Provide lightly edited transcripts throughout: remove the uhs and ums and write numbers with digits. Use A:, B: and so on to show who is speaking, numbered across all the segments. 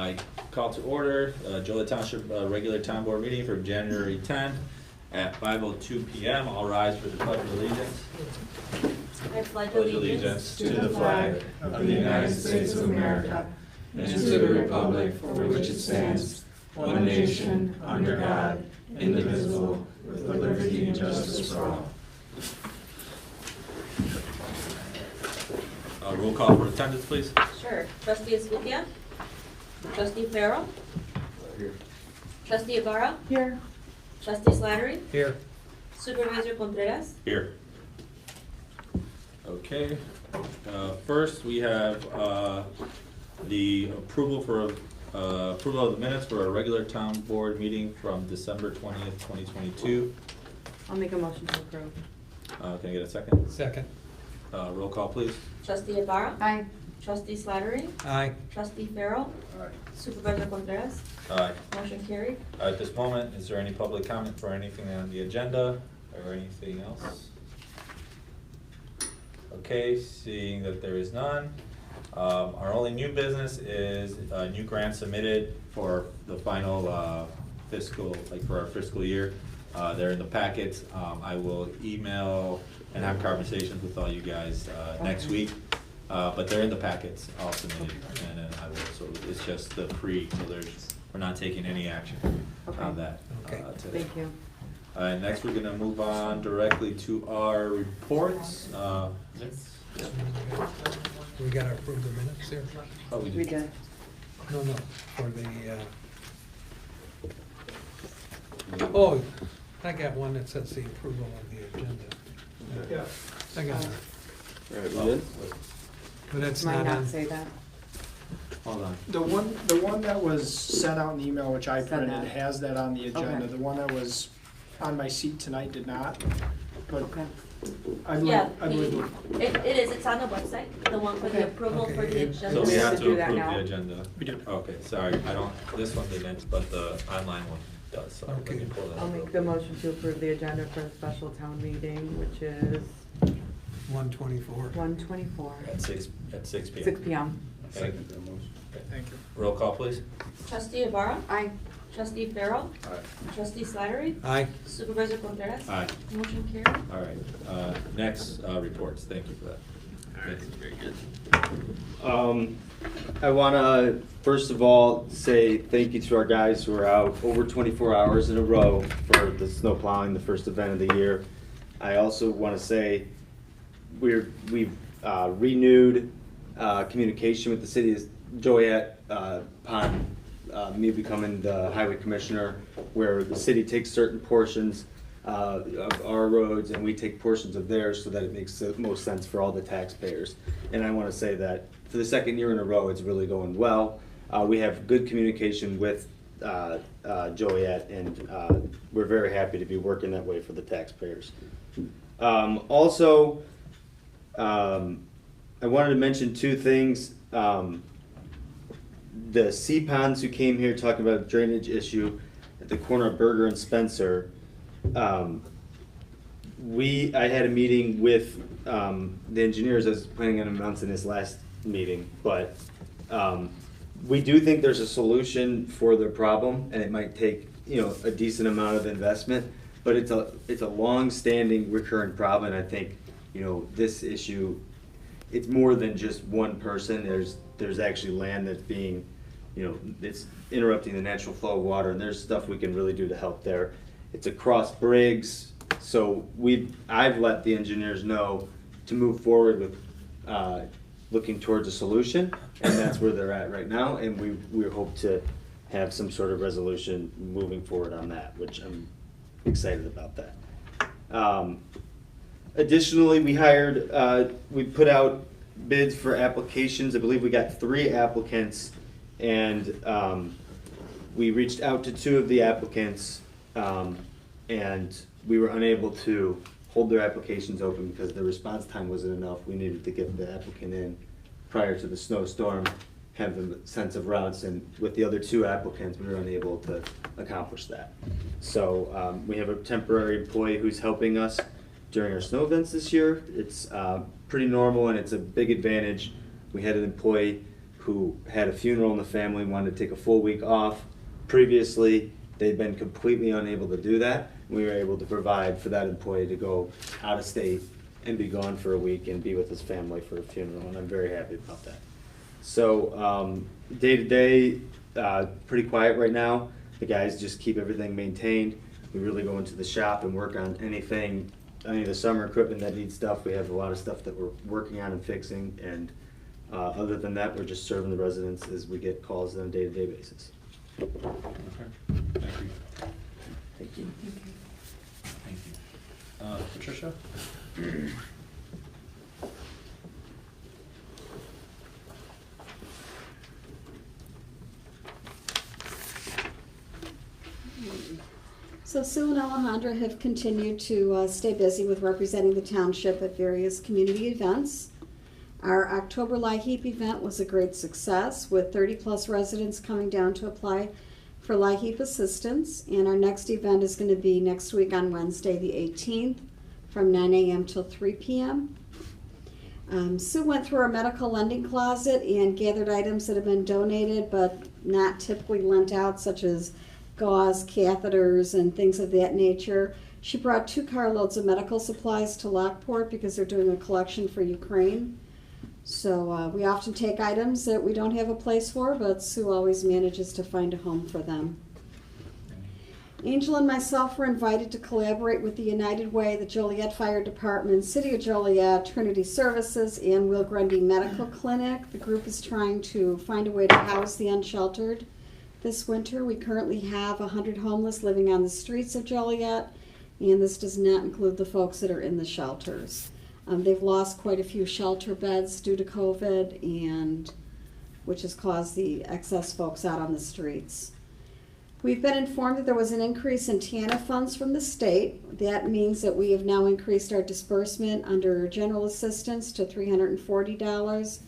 A: I call to order Joliet Township regular town board meeting for January 10th at 5:02 p.m. All rise for the Pledge of Allegiance.
B: I pledge allegiance
C: to the flag of the United States of America and to the republic for which it stands, one nation, under God, indivisible, with liberty and justice for all.
A: Roll call for attendance, please.
B: Sure. Trustee Escutia? Trustee Farrell?
A: Here.
B: Trustee Ibarra?
D: Here.
B: Trustee Slattery?
C: Here.
B: Supervisor Contreras?
A: Here. Okay. First, we have the approval of the minutes for a regular town board meeting from December 20th, 2022.
D: I'll make a motion to approve.
A: Can I get a second?
C: Second.
A: Roll call, please.
B: Trustee Ibarra?
D: Aye.
B: Trustee Slattery?
C: Aye.
B: Trustee Farrell?
A: Aye.
B: Supervisor Contreras?
A: Aye.
B: Motion carried.
A: At this moment, is there any public comment for anything on the agenda or anything else? Okay, seeing that there is none, our only new business is a new grant submitted for the final fiscal, for our fiscal year. They're in the packets. I will email and have conversations with all you guys next week. But they're in the packets, all submitted, and then I will, so it's just the so we're not taking any action on that today.
D: Thank you.
A: Next, we're gonna move on directly to our reports.
C: We gotta approve the minutes here?
A: Oh, we
D: We
A: did.
D: did.
C: No, for the, oh, I got one that says the approval of the agenda.
E: Yeah.
C: I got it.
E: Right, we did?
C: But it's
D: Might
C: not
D: not
C: on.
D: say that.
A: Hold on.
E: The one that was sent out in email, which I
D: Said
E: printed,
D: that.
E: has that on the agenda.
D: Okay.
E: The one that was on my seat tonight did not. But
D: Okay.
E: I believe,
B: Yeah,
E: I believe,
B: it is, it's on the website, the one for the
D: Okay.
B: approval for the
C: Okay.
B: agenda.
A: So we have
D: to
A: to
D: do that
A: approve
D: now.
A: the agenda.
E: we did.
A: Okay, sorry, this one didn't, but the online one does, so let me
C: Okay.
A: pull that up.
D: I'll make the motion to approve the agenda for the special town meeting, which is
C: 124.
D: 1/24,
A: At six p.m.
D: 6 p.m.
A: Okay.
E: Thank you.
A: Roll call, please.
B: Trustee Ibarra?
D: Aye.
B: Trustee Farrell?
A: Aye.
B: Trustee Slattery?
C: Aye.
B: Supervisor Contreras?
A: Aye.
B: Motion carried.
A: All right, next, reports, thank you for that.
F: Alright, very good. I want to first of all say thank you to our guys who are out over 24 hours in a row for the snow plowing, the first event of the year. I also want to say we've renewed communication with the city of Joliet upon me becoming the highway commissioner, where the city takes certain portions of our roads and we take portions of theirs so that it makes the most sense for all the taxpayers. And I want to say that for the second year in a row, it's really going well. We have good communication with Joliet, and we're very happy to be working that way for the taxpayers. Also, I wanted to mention two things. The CPONs who came here talking about a drainage issue at the corner of Berger and Spencer. I had a meeting with the engineers. I was planning on announcing this last meeting, but we do think there's a solution for the problem, and it might take a decent amount of investment, but it's a long-standing recurrent problem. And I think this issue, it's more than just one person. There's actually land that's being it's interrupting the natural flow of water, and there's stuff we can really do to help there. It's across Briggs, so I've let the engineers know to move forward with looking towards a solution, and that's where they're at right now, and we hope to have some sort of resolution moving forward on that, which I'm excited about that. Additionally, we put out bids for applications. I believe we got 3 applicants, and we reached out to 2 of the applicants, and we were unable to hold their applications open because the response time wasn't enough. We needed to get the applicant in prior to the snowstorm, have a sense of routes, and with the other 2 applicants, we were unable to accomplish that. So we have a temporary employee who's helping us during our snow events this year. It's pretty normal, and it's a big advantage. We had an employee who had a funeral in the family, wanted to take a full week off. Previously, they'd been completely unable to do that. We were able to provide for that employee to go out of state and be gone for a week and be with his family for a funeral, and I'm very happy about that. So, day to day, pretty quiet right now. The guys just keep everything maintained. We really go into the shop and work on any of the summer equipment that needs stuff. We have a lot of stuff that we're working on and fixing, and other than that, we're just serving the residents as we get calls on a day-to-day basis.
A: Okay, thank you.
F: Thank you.
A: Thank you. Patricia?
G: So Sue and Alejandra have continued to stay busy with representing the township at various community events. Our October LIHEAP event was a great success, with 30-plus residents coming down to apply for LIHEAP assistance. And our next event is going to be next week on Wednesday, the 18th, from 9 a.m. till 3 p.m. Sue went through our medical lending closet and gathered items that have been donated but not typically lent out, such as gauze, catheters, and things of that nature. She brought 2 carloads of medical supplies to Lockport because they're doing a collection for Ukraine. So we often take items that we don't have a place for, but Sue always manages to find a home for them. Angel and myself were invited to collaborate with the United Way, the Joliet Fire Department, City of Joliet, Trinity Services, and Will Grundy Medical Clinic. The group is trying to find a way to house the unsheltered. This winter, we currently have 100 homeless living on the streets of Joliet, and this does not include the folks that are in the shelters. They've lost quite a few shelter beds due to COVID, and which has caused the excess folks out on the streets. We've been informed that there was an increase in TANF funds from the state. That means that we have now increased our disbursement under general assistance to $340.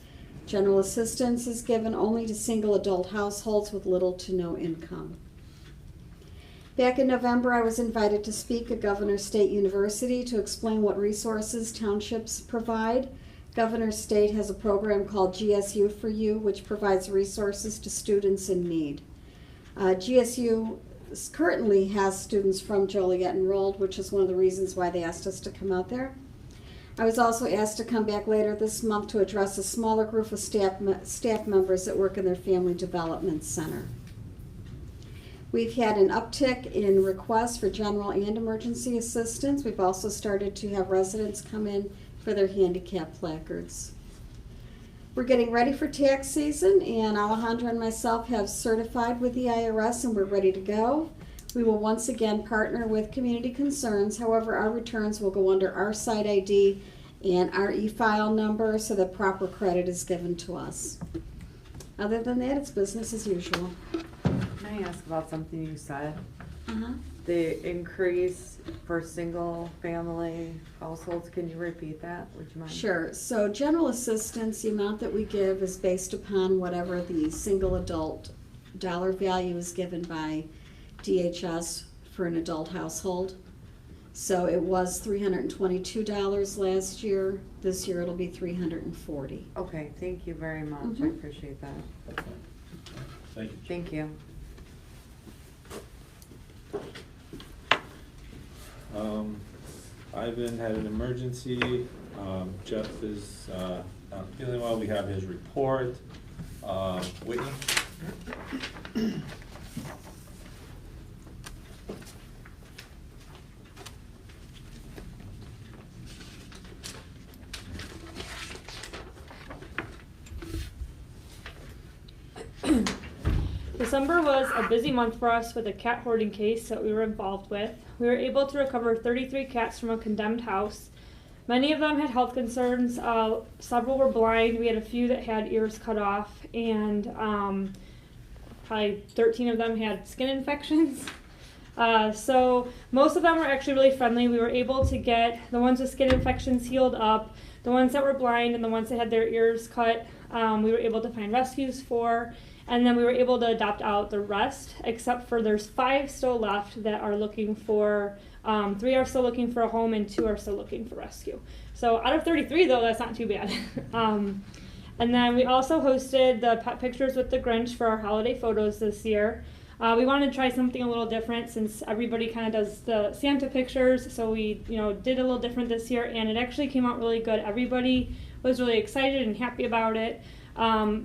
G: General assistance is given only to single adult households with little to no income. Back in November, I was invited to speak at Governor State University to explain what resources townships provide. Governor State has a program called GSU for You, which provides resources to students in need. GSU currently has students from Joliet enrolled, which is one of the reasons why they asked us to come out there. I was also asked to come back later this month to address a smaller group of staff members that work in their Family Development Center. We've had an uptick in requests for general and emergency assistance. We've also started to have residents come in for their handicap placards. We're getting ready for tax season, and Alejandra and myself have certified with the IRS, and we're ready to go. We will once again partner with Community Concerns. However, our returns will go under our site ID and our e-file number so that proper credit is given to us. Other than that, it's business as usual.
D: Can I ask about something you said?
G: Uh-huh.
D: The increase for single family households, can you repeat that? Would you mind?
G: Sure. So general assistance, the amount that we give is based upon whatever the single adult dollar value is given by DHS for an adult household. So it was $322 last year. This year it'll be $340.
D: Okay, thank you very much. I
G: Mhm.
D: appreciate that.
A: Thank you.
D: Thank you.
A: Ivan had an emergency. Jeff is not feeling well. We have his report. Whitney?
H: December was a busy month for us with a cat hoarding case that we were involved with. We were able to recover 33 cats from a condemned house. Many of them had health concerns. Several were blind. We had a few that had ears cut off, and probably 13 of them had skin infections. So most of them were actually really friendly. We were able to get the ones with skin infections healed up, the ones that were blind and the ones that had their ears cut. We were able to find rescues for. And then we were able to adopt out the rest, except for there's 5 still left that are looking for, 3 are still looking for a home and 2 are still looking for rescue. So out of 33 though, that's not too bad. And then we also hosted the Pet Pictures with the Grinch for our holiday photos this year. We wanted to try something a little different since everybody kind of does the Santa pictures, so we did a little different this year, and it actually came out really good. Everybody was really excited and happy about it.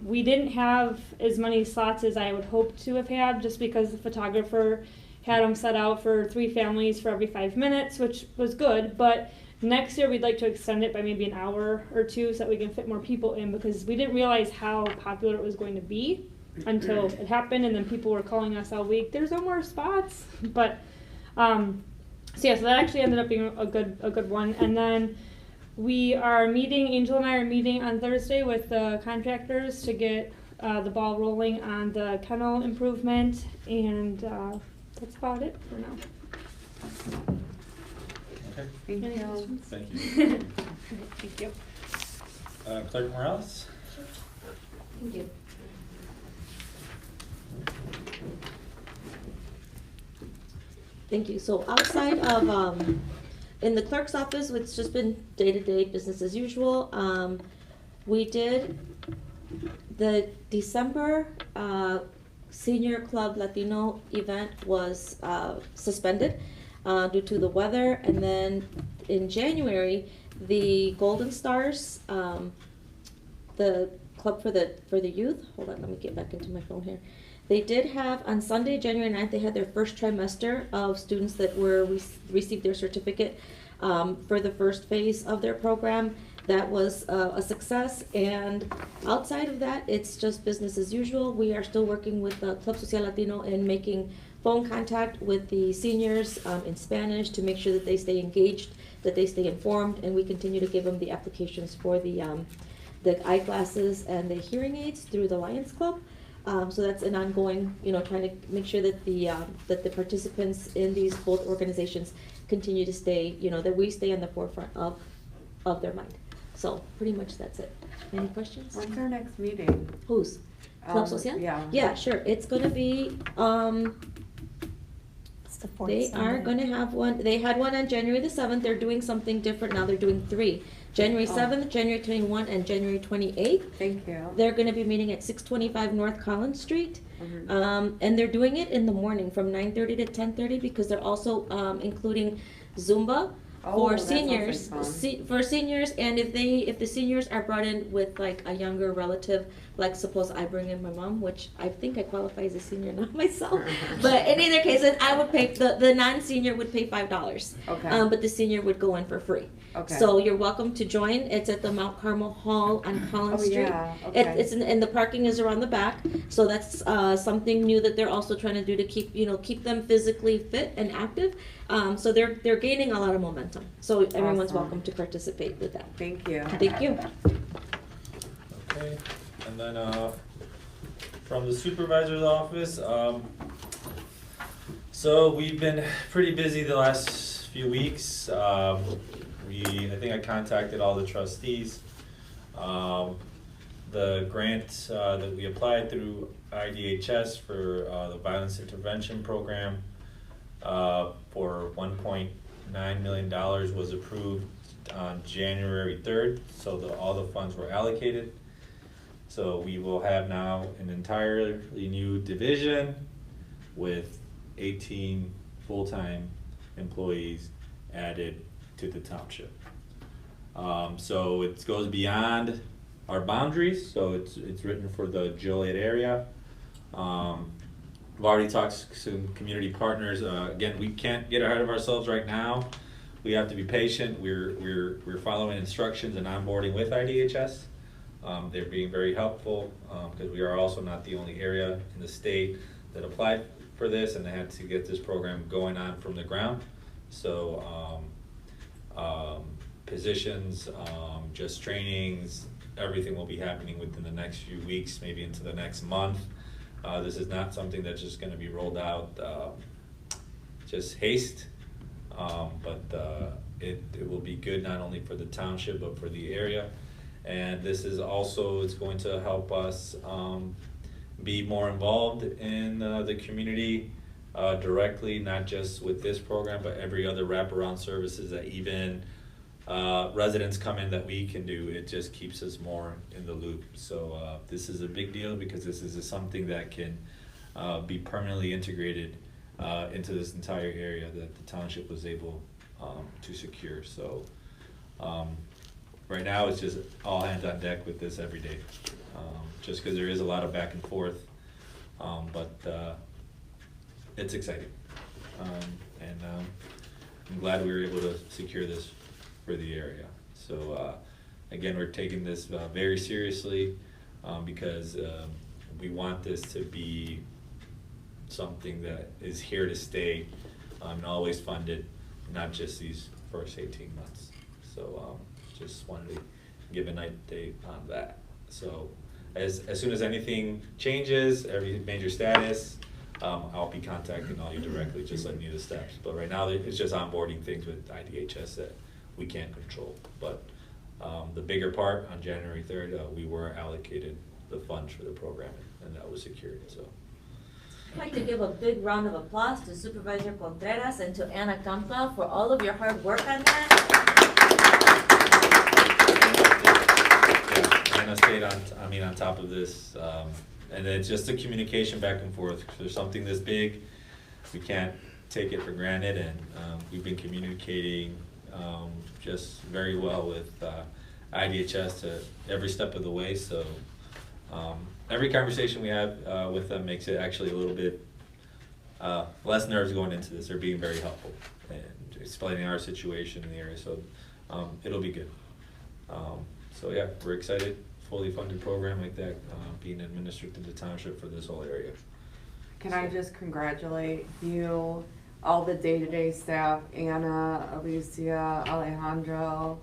H: We didn't have as many slots as I would hope to have had, just because the photographer had them set out for 3 families for every 5 minutes, which was good, but next year we'd like to extend it by maybe an hour or 2 so that we can fit more people in, because we didn't realize how popular it was going to be until it happened, and then people were calling us all week, there's no more spots. But so that actually ended up being a good one. And then we are meeting, Angel and I are meeting on Thursday with the contractors to get the ball rolling on the kennel improvement, and that's about it for now.
A: Okay,
D: Thank
H: Any
D: you.
H: questions?
A: thank you.
H: Thank you.
A: Clerk Morales?
B: Thank you. Thank you. So outside of, in the clerk's office, it's just been day-to-day business as usual. We did the December Senior Club Latino event was suspended due to the weather, and then in January, the Golden Stars, the club for the youth. Hold on, let me get back into my phone here. They did have, on Sunday, January 9th, they had their first trimester of students that received their certificate for the first phase of their program. That was a success, and outside of that, it's just business as usual. We are still working with Club Social Latino in making phone contact with the seniors in Spanish to make sure that they stay engaged, that they stay informed, and we continue to give them the applications for the eyeglasses and the hearing aids through the Lions Club. So that's an ongoing, trying to make sure that the participants in these both organizations continue to stay, that we stay on the forefront of their mind. So pretty much that's it. Any questions?
D: When's our next meeting?
B: Whose? Club Social?
D: Yeah.
B: Yeah, sure. It's gonna be,
I: It's the fourth
B: they are
I: Sunday.
B: gonna have one, they had one on January the 7th. They're doing something different now. They're doing 3. January 7th, January 21, and January 28th.
D: Thank you.
B: They're gonna be meeting at 625 North Collins Street.
D: Mhm.
B: And they're doing it in the morning from 9:30 to 10:30 because they're also including Zumba
D: Oh,
B: for
D: that sounds like
B: seniors.
D: fun.
B: For seniors, and if the seniors are brought in with like a younger relative, like suppose I bring in my mom, which I think I qualify as a senior now myself. But in either case, then I would pay, the non-senior would pay $5.
D: Okay.
B: But the senior would go in for free.
D: Okay.
B: So you're welcome to join. It's at the Mount Carmel Hall on Collins
D: Oh,
B: Street.
D: yeah, okay.
B: It's and the parking is around the back. So that's something new that they're also trying to do to keep them physically fit and active. So they're gaining a lot of momentum. So everyone's
D: Awesome.
B: welcome to participate with that.
D: Thank you.
B: Thank you.
A: Okay, and then, from the supervisor's office, so we've been pretty busy the last few weeks. I think I contacted all the trustees. The grant, that we applied through IDHS for, the Violence Intervention Program, for $1.9 million was approved on January 3rd, so all the funds were allocated. So we will have now an entirely new division with 18 full-time employees added to the township. So it goes beyond our boundaries, so it's written for the Joliet area. We've already talked to some community partners. Again, we can't get ahead of ourselves right now. We have to be patient. We're following instructions and onboarding with IDHS. They're being very helpful because we are also not the only area in the state that applied for this, and they had to get this program going on from the ground. So positions, just trainings, everything will be happening within the next few weeks, maybe into the next month. This is not something that's just going to be rolled out just haste, but it will be good not only for the township but for the area. And this is also, it's going to help us be more involved in the community directly, not just with this program, but every other wraparound services that even residents come in that we can do, it just keeps us more in the loop. So this is a big deal because this is something that can be permanently integrated into this entire area that the township was able to secure. So right now it's just all hands on deck with this every day, just because there is a lot of back and forth, but it's exciting. And I'm glad we were able to secure this for the area. So again, we're taking this very seriously because we want this to be something that is here to stay and always funded, not just these first 18 months. So just wanted to give an update on that. So as soon as anything changes, every major status, I'll be contacting all you directly, just letting you the steps. But right now, it's just onboarding things with IDHS that we can't control. But the bigger part, on January 3rd, we were allocated the funds for the programming, and that was secured, so.
B: I'd like to give a big round of applause to Supervisor Contreras and to Anna Campa for all of your hard work on that.
A: Yeah, Anna stayed on top of this, and then just the communication back and forth. For something this big, we can't take it for granted, and we've been communicating just very well with IDHS to every step of the way. So every conversation we have with them makes it actually a little bit less nerves going into this. They're being very helpful and explaining our situation in the area. So it'll be good. So yeah, we're excited. Fully funded program like that being administered to the township for this whole area.
D: Can I just congratulate you, all the day-to-day staff, Anna, Alicia, Alejandro,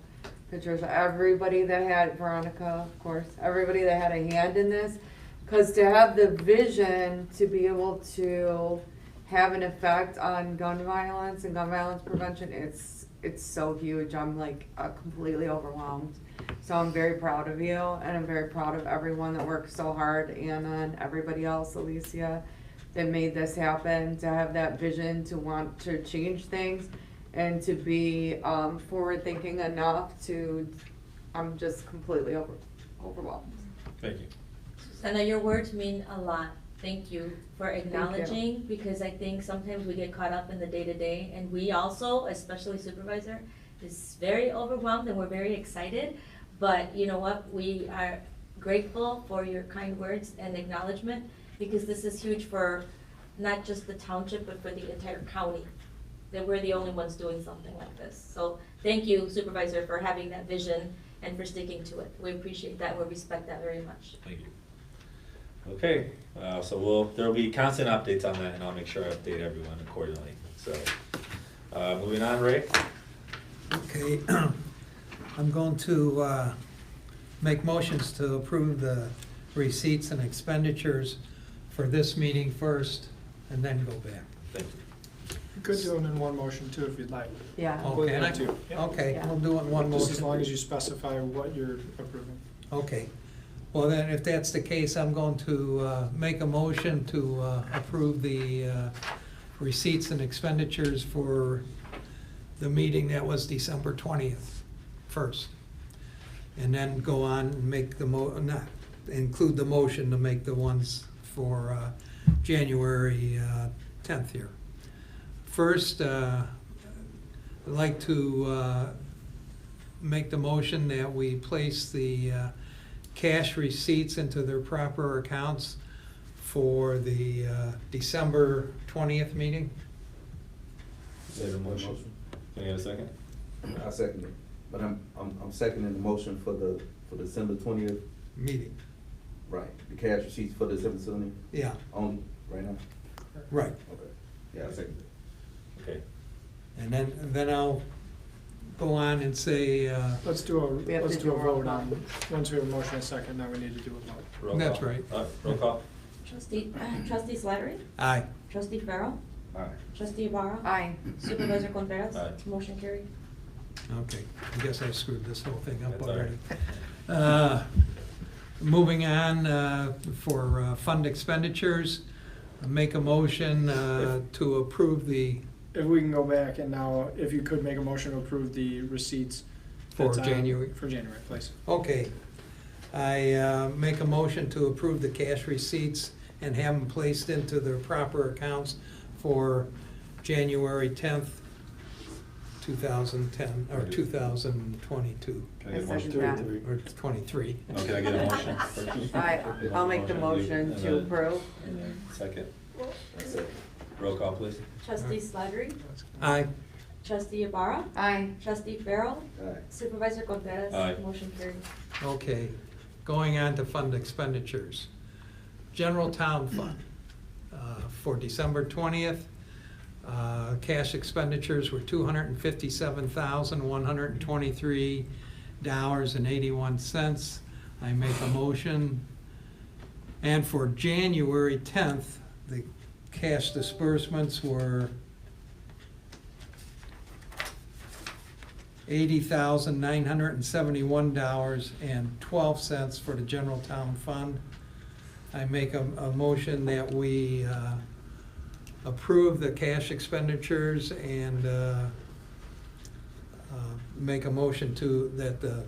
D: Patricia, everybody that had, Veronica, of course, everybody that had a hand in this. Because to have the vision to be able to have an effect on gun violence and gun violence prevention, it's so huge. I'm like completely overwhelmed. So I'm very proud of you, and I'm very proud of everyone that worked so hard, Anna and everybody else, Alicia, that made this happen, to have that vision, to want to change things, and to be forward-thinking enough to, I'm just completely overwhelmed.
A: Thank you.
B: Susanna, your words mean a lot. Thank you for acknowledging, because I think sometimes we get caught up in the day-to-day, and we also, especially supervisor, is very overwhelmed, and we're very excited. But you know what? We are grateful for your kind words and acknowledgement, because this is huge for not just the township, but for the entire county, that we're the only ones doing something like this. So thank you, Supervisor, for having that vision and for sticking to it. We appreciate that. We respect that very much.
A: Thank you. Okay, so there'll be constant updates on that, and I'll make sure I update everyone accordingly. So moving on, Ray.
I: Okay, I'm going to make motions to approve the receipts and expenditures for this meeting first, and then go back.
A: Thank you.
E: You could do them in one motion too, if you'd like.
D: Yeah.
I: Oh,
E: Believe
I: can I?
E: that too. Yeah.
I: Okay,
D: Yeah.
I: we'll do it in one motion.
E: Just as long as you specify what you're approving.
I: Okay, well then, if that's the case, I'm going to make a motion to approve the receipts and expenditures for the meeting that was December 20th first. And then go on and make the include the motion to make the ones for January 10th here. First, I'd like to make the motion that we place the cash receipts into their proper accounts for the December 20th meeting.
A: Is there a motion? Can I get a second?
C: I second it, but I'm seconding the motion for December 20th,
I: Meeting,
C: right, the cash receipts for December 20th
I: yeah,
C: only, right now?
I: right.
C: Okay, yeah, I second it.
A: Okay.
I: And then I'll go on and say,
E: Let's do a
D: We have to do a roll
E: vote
D: call.
E: on, once we have a motion and a second, now we need to do a vote.
A: Roll
I: That's
A: call.
I: right.
A: Roll call.
B: Trustee Slattery?
I: aye.
B: Trustee Farrell?
C: All right.
B: Trustee Ibarra?
D: Aye.
B: Supervisor Contreras?
A: Aye.
B: Motion carried.
I: Okay, I guess I screwed this whole thing up
A: That's all right.
I: already. Moving on, for fund expenditures, make a motion to approve the,
E: If we can go back and now, if you could make a motion to approve the receipts
I: For
E: That's,
I: January?
E: For January, please.
I: Okay. I make a motion to approve the cash receipts and have them placed into their proper accounts for January 10th, 2010, or 2022,
A: Can I get a
D: I
A: motion?
D: second
I: or 23.
A: Oh, can I get a motion first?
D: I'll make the motion
A: And
D: to
A: then-
D: approve.
A: And then second. Roll call, please.
B: Trustee Slattery?
I: Aye.
B: Trustee Ibarra?
D: Aye.
B: Trustee Farrell?
F: Aye.
B: Supervisor Contreras?
A: Aye.
B: Motion carried.
I: Okay, going on to fund expenditures. General Town Fund, for December 20th, cash expenditures were $257,123.81. I make a motion. And for January 10th, the cash disbursements were $80,971.12 for the general town fund. I make a motion that we approve the cash expenditures and make a motion that the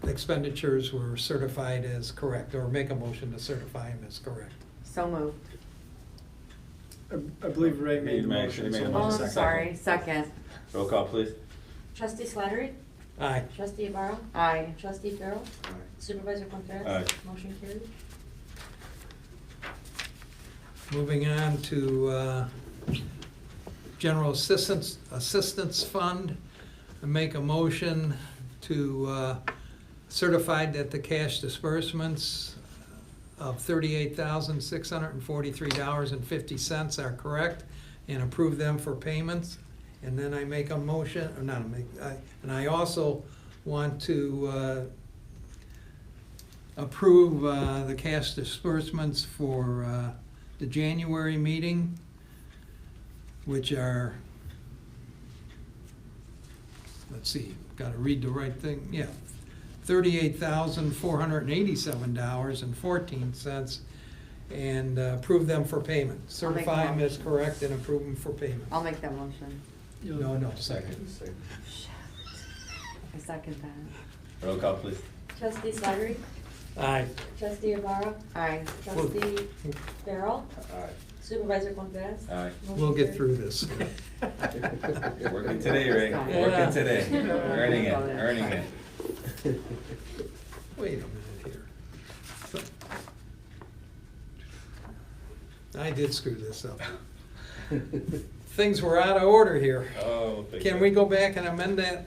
I: expenditures were certified as correct, or make a motion to certify them as correct.
D: So moved.
E: I believe Ray made the
A: You
E: motion.
A: made
E: so
A: a
E: I'll
D: Oh,
A: motion.
E: second.
D: sorry, second.
A: Roll call, please.
B: Trustee Slattery?
I: Aye.
B: Trustee Ibarra?
D: Aye.
B: Trustee Farrell? Supervisor Contreras?
A: Aye.
B: Motion carried.
I: Moving on to General Assistance Fund. I make a motion to certify that the cash disbursements of $38,643.50 are correct and approve them for payments. And then I make a motion, or not, and I also want to approve the cash disbursements for the January meeting, which are, let's see, gotta read the right thing, yeah, $38,487.14, and approve them for payment.
D: I'll make
I: Certify them
D: that
I: as correct and approve them for payment.
D: I'll make that motion.
I: No, second.
D: I second that.
A: Roll call, please.
B: Trustee Slattery?
I: Aye.
B: Trustee Ibarra?
D: Aye.
B: Trustee Farrell?
F: Aye.
B: Supervisor Contreras?
A: Aye.
I: We'll get through this.
A: Working today, Ray.
I: Yeah.
A: Working today. Earning it, earning it.
I: Wait a minute here. I did screw this up. Things were out of order here.
A: Oh, we'll fix
I: Can
A: it.
I: we go back and amend that,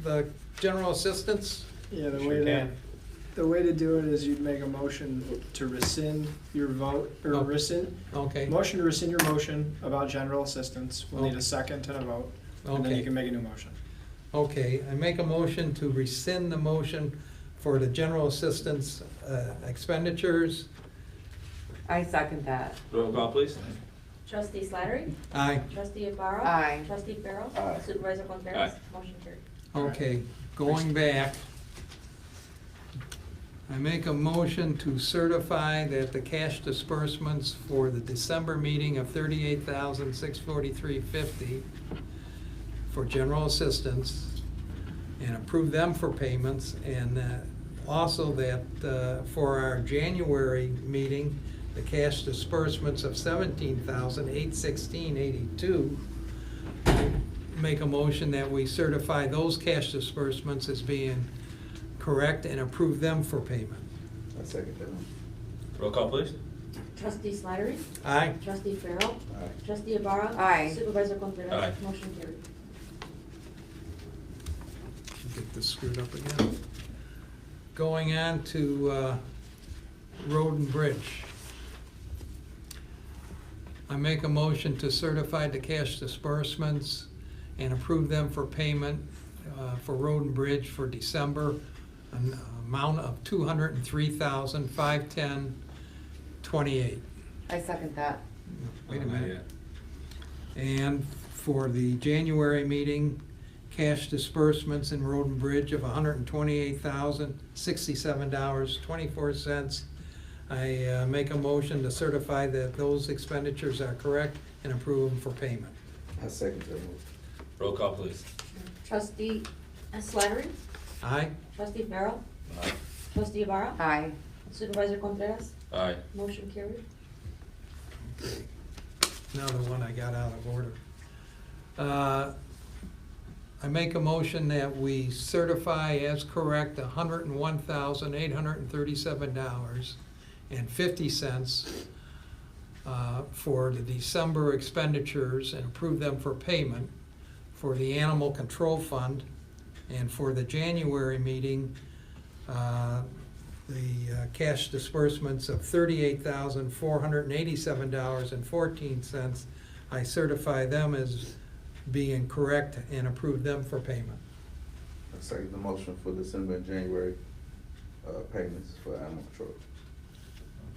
I: the general assistance?
E: Yeah, the
A: Sure
E: way
A: can.
E: the way to do it is you'd make a motion to rescind your vote, or
I: Oh.
E: rescind,
I: Okay,
E: motion to rescind your motion about general assistance. We'll need
I: Okay.
E: a second and a vote, and then
I: Okay.
E: you can make a new motion.
I: okay. I make a motion to rescind the motion for the general assistance expenditures.
D: I second that.
A: Roll call, please.
B: Trustee Slattery?
I: Aye.
B: Trustee Ibarra?
D: Aye.
B: Trustee Farrell?
F: Aye.
B: Supervisor Contreras?
A: Aye.
B: Motion carried.
I: Okay, going back. I make a motion to certify that the cash disbursements for the December meeting of $38,643.50 for general assistance and approve them for payments, and also that for our January meeting, the cash disbursements of $17,816.82. Make a motion that we certify those cash disbursements as being correct and approve them for payment.
F: I second that.
A: Roll call, please.
B: Trustee Slattery?
I: Aye.
B: Trustee Farrell?
F: Aye.
B: Trustee Ibarra?
D: Aye.
B: Supervisor Contreras?
A: Aye.
B: Motion carried.
I: Get this screwed up again. Going on to Road and Bridge. I make a motion to certify the cash disbursements and approve them for payment for Road and Bridge for December, an amount of $203,510.28.
D: I second that.
I: Wait a
A: Oh, not
I: minute.
A: yet.
I: And for the January meeting, cash disbursements in Road and Bridge of $128,067.24. I make a motion to certify that those expenditures are correct and approve them for payment.
F: I second that.
A: Roll call, please.
B: Trustee Slattery?
I: Aye.
B: Trustee Farrell?
A: Aye.
B: Trustee Ibarra?
D: Aye.
B: Supervisor Contreras?
A: Aye.
B: Motion carried.
I: Another one I got out of order. I make a motion that we certify as correct $101,837.50 for the December expenditures and approve them for payment for the Animal Control Fund. And for the January meeting, the cash disbursements of $38,487.14. I certify them as being correct and approve them for payment.
C: I second the motion for December and January payments for animal control.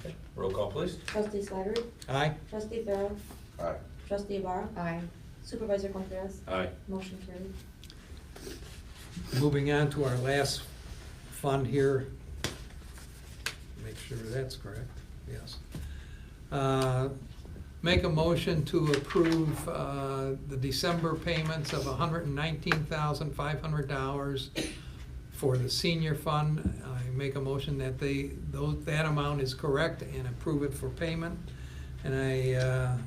A: Okay, roll call please.
B: Trustee Slattery?
I: Aye.
B: Trustee Farrell?
C: Aye.
B: Trustee Ibarra?
D: Aye.
B: Supervisor Contreras?
A: Aye.
B: Motion carried.
I: Moving on to our last fund here. Make sure that's correct, yes. Make a motion to approve the December payments of $119,500 for the senior fund. I make a motion that that amount is correct and approve it for payment. And I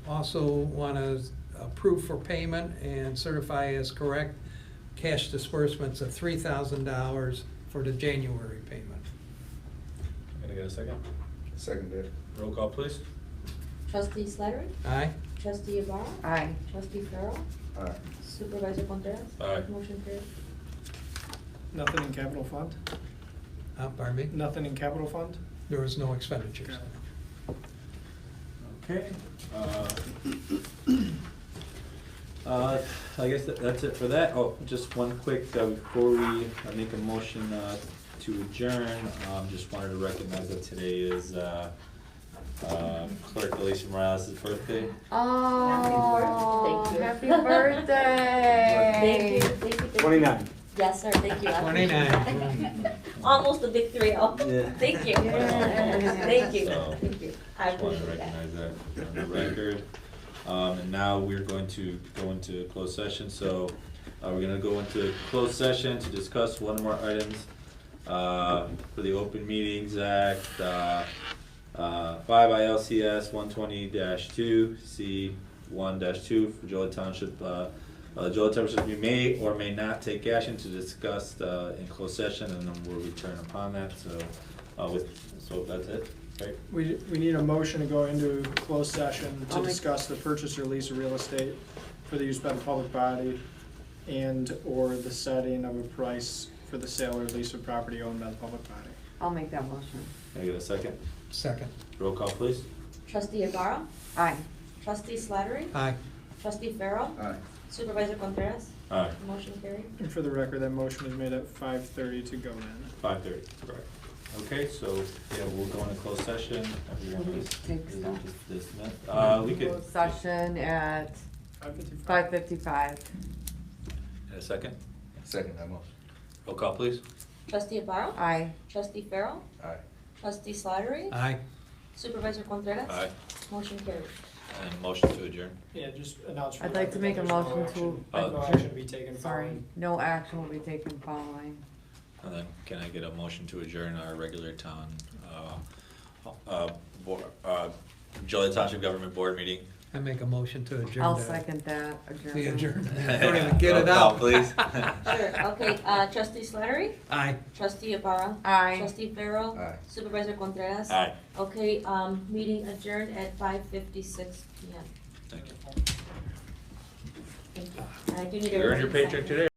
I: also want to approve for payment and certify as correct cash disbursements of $3,000 for the January payment.
A: Can I get a second?
C: Second that.
A: Roll call please.
B: Trustee Slattery?
I: Aye.
B: Trustee Ibarra?
D: Aye.
B: Trustee Farrell?
C: Aye.
B: Supervisor Contreras?
A: Aye.
B: Motion carried.
E: Nothing in capital fund?
I: Pardon me?
E: Nothing in capital fund?
I: There was no expenditures.
A: Okay. I guess that's it for that. Oh, just one quick, before we make a motion to adjourn, just wanted to recognize that today is Clerk Alicia Morales' birthday.
D: Oh,
B: Thank you.
D: happy birthday.
B: Thank you, thank you. Thank you.
F: 29.
B: Yes, sir, thank you. I appreciate
I: 29.
B: that. Almost a big 3-0.
F: Yeah.
B: Thank you.
D: Yeah.
B: Thank you,
A: So,
B: thank you. I
A: Just wanted to
B: appreciate that.
A: recognize that on the record. And now we're going to go into closed session, so we're gonna go into closed session to discuss one or more items for the Open Meetings Act, 5 ILCS 120-2, C1-2 for Joliet Township. Joliet Township, you may or may not take action to discuss in closed session, and then we'll return upon that, so so that's it, right?
E: We need a motion to go into closed session to
D: I'll make-
E: discuss the purchase or lease of real estate for the use by the public body and/or the setting of a price for the sale or lease of property owned by the public body.
D: I'll make that motion.
A: Can I get a second?
I: Second.
A: Roll call, please.
B: Trustee Ibarra?
D: Aye.
B: Trustee Slattery?
I: Aye.
B: Trustee Farrell?
C: Aye.
B: Supervisor Contreras?
A: Aye.
B: Motion carried.
E: And for the record, that motion was made at 5:30 to go in.
A: 5:30, correct. Okay, so, yeah, we'll go into closed session. Everyone
D: Can we
A: just-
D: take
A: is
D: stuff?
A: just dismissed. We could.
D: Closed session at
E: 5:55.
D: 5:55.
A: In a second.
C: Second that motion.
A: Roll call, please.
B: Trustee Ibarra?
D: Aye.
B: Trustee Farrell?
C: Aye.
B: Trustee Slattery?
I: Aye.
B: Supervisor Contreras?
A: Aye.
B: Motion carried.
A: And motion to adjourn.
E: Yeah, just announce. for
D: I'd
E: the
D: like to
E: record
D: make
E: that
D: a
E: there's no
D: motion
E: action-
A: to-
E: No action be taken
D: Sorry,
E: following.
D: no action will be taken following.
A: And then can I get a motion to adjourn our regular town, Joliet Township Government Board meeting?
I: I make a motion to adjourn.
D: I'll
I: the-
D: second that. Adjourn.
I: The adjournment. Don't even get it
A: Roll call,
I: out.
A: please.
B: Sure, okay, Trustee Slattery?
I: Aye.
B: Trustee Ibarra?
D: Aye.
B: Trustee Farrell?
C: Aye.
B: Supervisor Contreras?
A: Aye.
B: Okay, meeting adjourned at 5:56 PM.
A: Thank you.
B: Thank you. I do need a.
A: You earned your
B: motion
A: paycheck
B: second.
A: today.